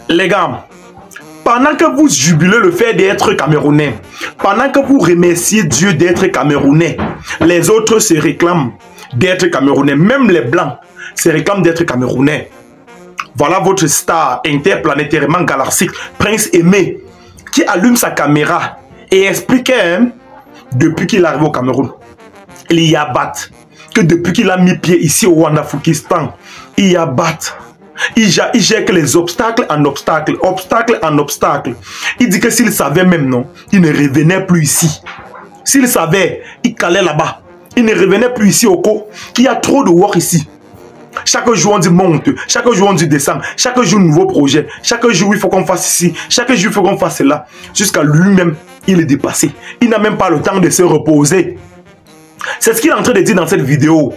Les gars, pendant que vous jubilez le fait d'être Camerounais, pendant que vous remerciez Dieu d'être Camerounais, les autres se réclament d'être Camerounais. Même les Blancs se réclament d'être Camerounais. Voilà votre star interplanétairement galactique, Prince Aimé, qui allume sa caméra et expliquait depuis qu'il arrive au Cameroun, il y a bat, que depuis qu'il a mis pied ici au Rwanda-Fukistan, il y a bat. Il jette les obstacles en obstacles, obstacle en obstacle. Il dit que s'il savait même, non, il ne revenait plus ici. S'il savait, il calait là-bas. Il ne revenait plus ici au Co, qu'il y a trop de work ici. Chaque jour on dit monte, chaque jour on dit descend, chaque jour nouveau projet, chaque jour il faut qu'on fasse ici, chaque jour il faut qu'on fasse cela. Jusqu'à lui-même, il est dépassé. Il n'a même pas le temps de se reposer. C'est ce qu'il est en train de dire dans cette vidéo.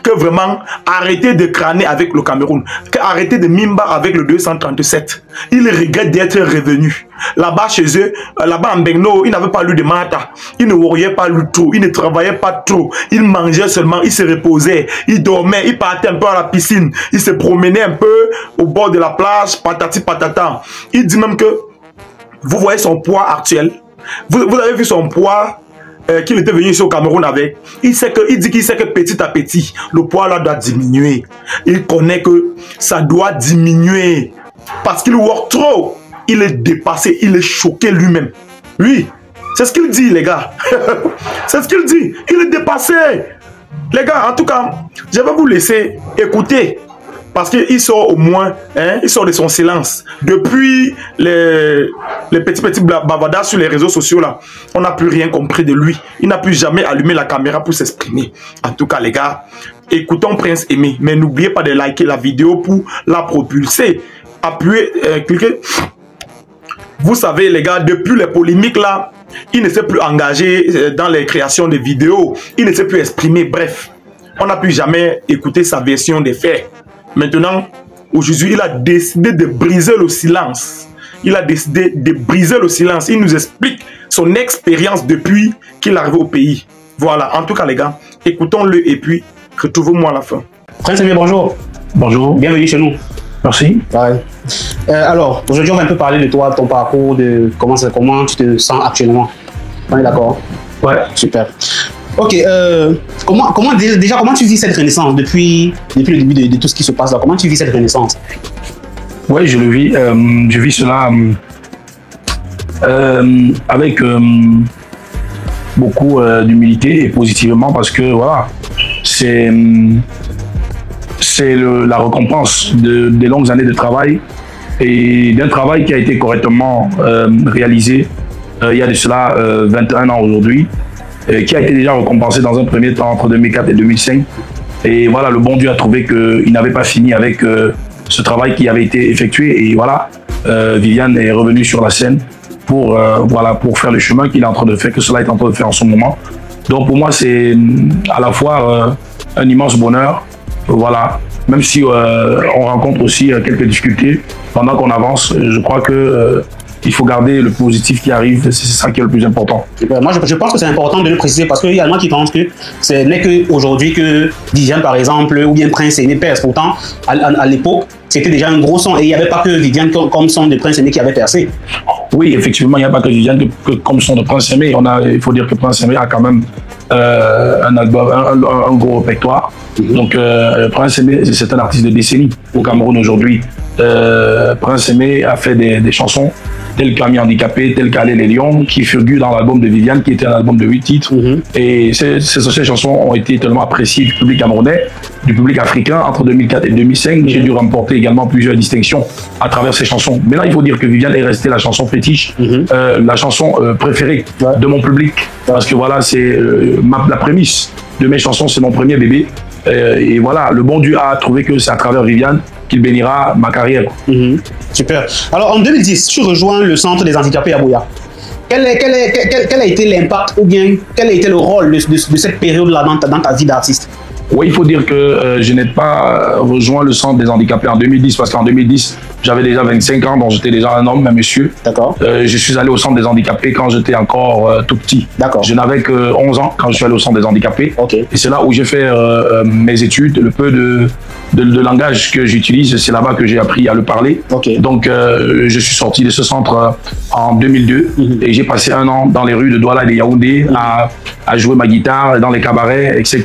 Que vraiment, arrêtez de crâner avec le Cameroun. Arrêtez de mimba avec le 237. Il regrette d'être revenu. Là-bas chez eux, là-bas en Benno, il n'avait pas lu de Mata. Il ne voyait pas lu trop. Il ne travaillait pas trop. Il mangeait seulement. Il se reposait. Il dormait. Il partait un peu à la piscine. Il se promenait un peu au bord de la plage. Patati patata. Il dit même que vous voyez son poids actuel. Vous avez vu son poids qu'il était venu ici au Cameroun avec. Il dit qu'il sait que petit à petit, le poids là doit diminuer. Il connaît que ça doit diminuer. Parce qu'il work trop. Il est dépassé, il est choqué lui-même. Oui, c'est ce qu'il dit, les gars. C'est ce qu'il dit. Il est dépassé. Les gars, en tout cas, je vais vous laisser écouter. Parce qu'il sort au moins, il sort de son silence. Depuis les petits bavardages sur les réseaux sociaux là, on n'a plus rien compris de lui. Il n'a plus jamais allumé la caméra pour s'exprimer. En tout cas les gars, écoutons Prince Aimé. Mais n'oubliez pas de liker la vidéo pour la propulser. Appuyez, cliquez. Vous savez les gars, depuis les polémiques là, il ne s'est plus engagé dans les créations de vidéos. Il ne s'est plus exprimé. Bref, on n'a plus jamais écouté sa version des faits. Maintenant, aujourd'hui, il a décidé de briser le silence. Il a décidé de briser le silence. Il nous explique son expérience depuis qu'il est arrivé au pays. Voilà, en tout cas les gars, écoutons-le et puis retrouvons-moi à la fin. Prince Aimé, bonjour. Bonjour. Bienvenue chez nous. Merci. Ouais. Alors, aujourd'hui, on va un peu parler de toi, de ton parcours, de comment tu te sens actuellement. On est d'accord? Ouais. Super. Ok, comment tu vis cette renaissance depuis le début de tout ce qui se passe là? Comment tu vis cette renaissance? Ouais, je vis cela avec beaucoup d'humilité et positivement parce que voilà, c'est la récompense des longues années de travail et d'un travail qui a été correctement réalisé il y a de cela 21 ans aujourd'hui. Qui a été déjà récompensé dans un premier temps entre 2004 et 2005. Et voilà, le bon Dieu a trouvé qu'il n'avait pas fini avec ce travail qui avait été effectué. Et voilà, Viviane est revenue sur la scène pour faire le chemin qu'il est en train de faire, que cela est en train de faire en ce moment. Donc pour moi, c'est à la fois un immense bonheur. Voilà, même si on rencontre aussi quelques difficultés pendant qu'on avance, je crois que il faut garder le positif qui arrive, c'est ça qui est le plus important. Moi, je pense que c'est important de le préciser parce qu'il y a des gens qui pensent que ce n'est qu'aujourd'hui que Viviane, par exemple, ou bien Prince Aimé perce. Pourtant, à l'époque, c'était déjà un gros son et il n'y avait pas que Viviane comme son de Prince Aimé qui avait percé. Oui, effectivement, il n'y a pas que Viviane comme son de Prince Aimé. Il faut dire que Prince Aimé a quand même un album, un gros répertoire. Donc, Prince Aimé, c'est un artiste de décennie au Cameroun aujourd'hui. Prince Aimé a fait des chansons telles qu'Ami Handicapé, telles qu'Aller les Lions, qui figurent dans l'album de Viviane, qui était un album de 8 titres. Et ces chansons ont été tellement appréciées du public camerounais, du public africain entre 2004 et 2005. J'ai dû remporter également plusieurs distinctions à travers ces chansons. Maintenant, il faut dire que Viviane est restée la chanson fétiche, la chanson préférée de mon public. Parce que voilà, c'est la prémisse de mes chansons, c'est mon premier bébé. Et voilà, le bon Dieu a trouvé que c'est à travers Viviane qu'il bénira ma carrière. Super. Alors en 2010, tu rejoins le centre des handicapés à Buea. Quel a été l'impact ou bien quel a été le rôle de cette période-là dans ta vie d'artiste? Oui, il faut dire que je n'ai pas rejoint le centre des handicapés en 2010 parce qu'en 2010, j'avais déjà 25 ans, donc j'étais déjà un homme, un monsieur. D'accord. Je suis allé au centre des handicapés quand j'étais encore tout petit. D'accord. Je n'avais que 11 ans quand je suis allé au centre des handicapés. Ok. Et c'est là où j'ai fait mes études, le peu de langage que j'utilise, c'est là-bas que j'ai appris à le parler. Ok. Donc je suis sorti de ce centre en 2002 et j'ai passé un an dans les rues de Douala et de Yaoundé à jouer ma guitare dans les cabarets, etc.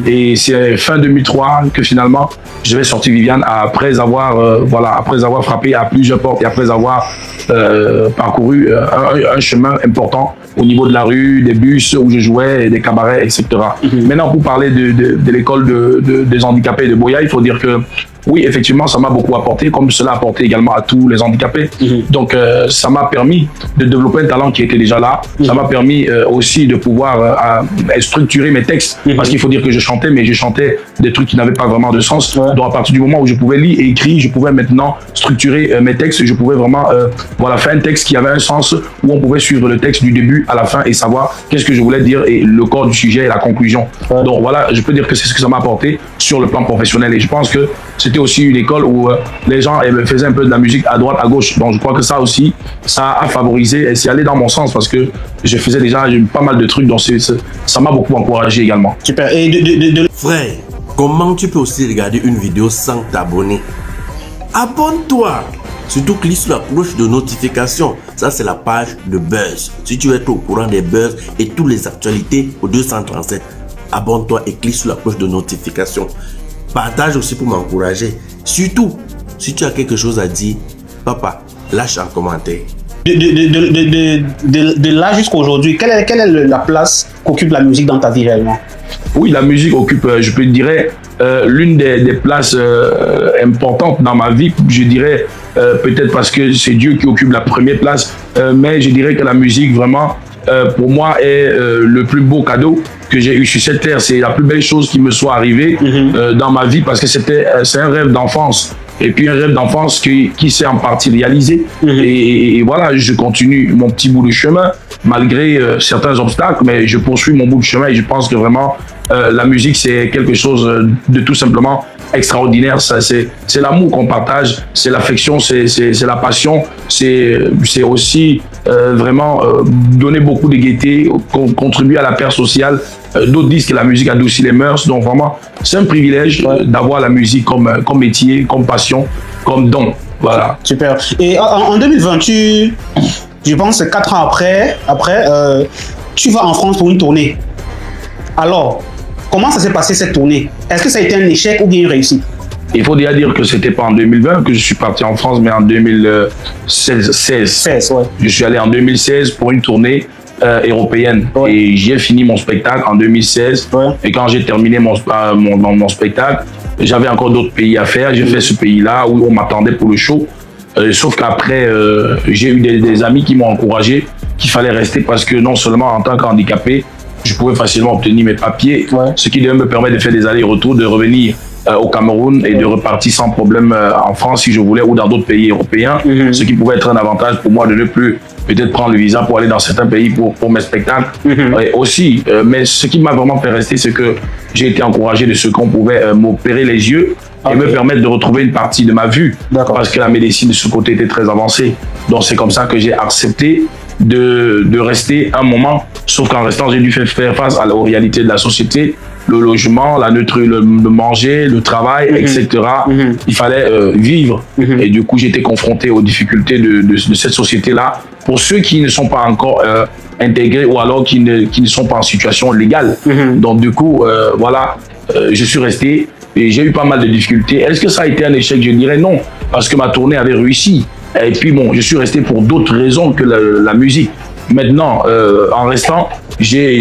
Et c'est fin 2003 que finalement je vais sortir Viviane après avoir frappé à plusieurs portes et après avoir parcouru un chemin important au niveau de la rue, des bus où je jouais, des cabarets, etc. Maintenant, pour parler de l'école des handicapés de Boya, il faut dire que oui, effectivement, ça m'a beaucoup apporté, comme cela a apporté également à tous les handicapés. Donc, ça m'a permis de développer un talent qui était déjà là. Ça m'a permis aussi de pouvoir structurer mes textes, parce qu'il faut dire que je chantais, mais je chantais des trucs qui n'avaient pas vraiment de sens. Donc, à partir du moment où je pouvais lire et écrire, je pouvais maintenant structurer mes textes. Je pouvais vraiment faire un texte qui avait un sens, où on pouvait suivre le texte du début à la fin et savoir qu'est-ce que je voulais dire et le corps du sujet et la conclusion. Donc, voilà, je peux dire que c'est ce que ça m'a apporté sur le plan professionnel. Et je pense que c'était aussi une école où les gens faisaient un peu de la musique à droite, à gauche. Donc je crois que ça aussi, ça a favorisé et c'est allé dans mon sens parce que je faisais déjà pas mal de trucs. Donc ça m'a beaucoup encouragé également. Super. Et Frère, comment tu peux aussi regarder une vidéo sans t'abonner? Abonne-toi. Surtout clique sur la cloche de notification. Ça, c'est la page de Buzz. Si tu veux être au courant des buzz et toutes les actualités au 237, abonne-toi et clique sur la cloche de notification. Partage aussi pour m'encourager. Surtout, si tu as quelque chose à dire, papa, lâche un commentaire. De là jusqu'à aujourd'hui, quelle est la place qu'occupe la musique dans ta vie réellement? Oui, la musique occupe, je peux dire, l'une des places importantes dans ma vie. Je dirais peut-être parce que c'est Dieu qui occupe la première place, mais je dirais que la musique vraiment, pour moi, est le plus beau cadeau que j'ai eu sur cette terre. C'est la plus belle chose qui me soit arrivée dans ma vie parce que c'est un rêve d'enfance. Et puis un rêve d'enfance qui s'est en partie réalisé. Et voilà, je continue mon petit bout de chemin malgré certains obstacles, mais je poursuis mon bout de chemin et je pense que vraiment la musique c'est quelque chose de tout simplement extraordinaire. C'est l'amour qu'on partage, c'est l'affection, c'est la passion, c'est aussi vraiment donner beaucoup de gaieté, contribuer à la paix sociale. D'autres disent que la musique adoucit les mœurs, donc vraiment c'est un privilège d'avoir la musique comme métier, comme passion, comme don. Voilà. Super. Et en 2020, je pense 4 ans après, tu vas en France pour une tournée. Alors, comment ça s'est passé cette tournée? Est-ce que ça a été un échec ou bien une réussite? Il faut déjà dire que c'était pas en 2020 que je suis parti en France, mais en 2016. Ouais. Je suis allé en 2016 pour une tournée européenne et j'ai fini mon spectacle en 2016. Et quand j'ai terminé mon spectacle, j'avais encore d'autres pays à faire. J'ai fait ce pays-là où on m'attendait pour le show. Sauf qu'après, j'ai eu des amis qui m'ont encouragé qu'il fallait rester parce que non seulement en tant qu'handicapé, je pouvais facilement obtenir mes papiers, ce qui devait me permettre de faire des allers-retours, de revenir au Cameroun et de repartir sans problème en France si je voulais ou dans d'autres pays européens, ce qui pouvait être un avantage pour moi de ne plus peut-être prendre le visa pour aller dans certains pays pour mes spectacles aussi. Mais ce qui m'a vraiment fait rester, c'est que j'ai été encouragé de ce qu'on pouvait m'opérer les yeux et me permettre de retrouver une partie de ma vue parce que la médecine de ce côté était très avancée. Donc c'est comme ça que j'ai accepté de rester un moment, sauf qu'en restant, j'ai dû faire face aux réalités de la société, le logement, le manger, le travail, etc. Il fallait vivre. Et du coup, j'étais confronté aux difficultés de cette société-là. Pour ceux qui ne sont pas encore intégrés ou alors qui ne sont pas en situation légale. Donc du coup, voilà, je suis resté et j'ai eu pas mal de difficultés. Est-ce que ça a été un échec? Je dirais non, parce que ma tournée avait réussi. Et puis bon, je suis resté pour d'autres raisons que la musique. Maintenant, en restant, j'ai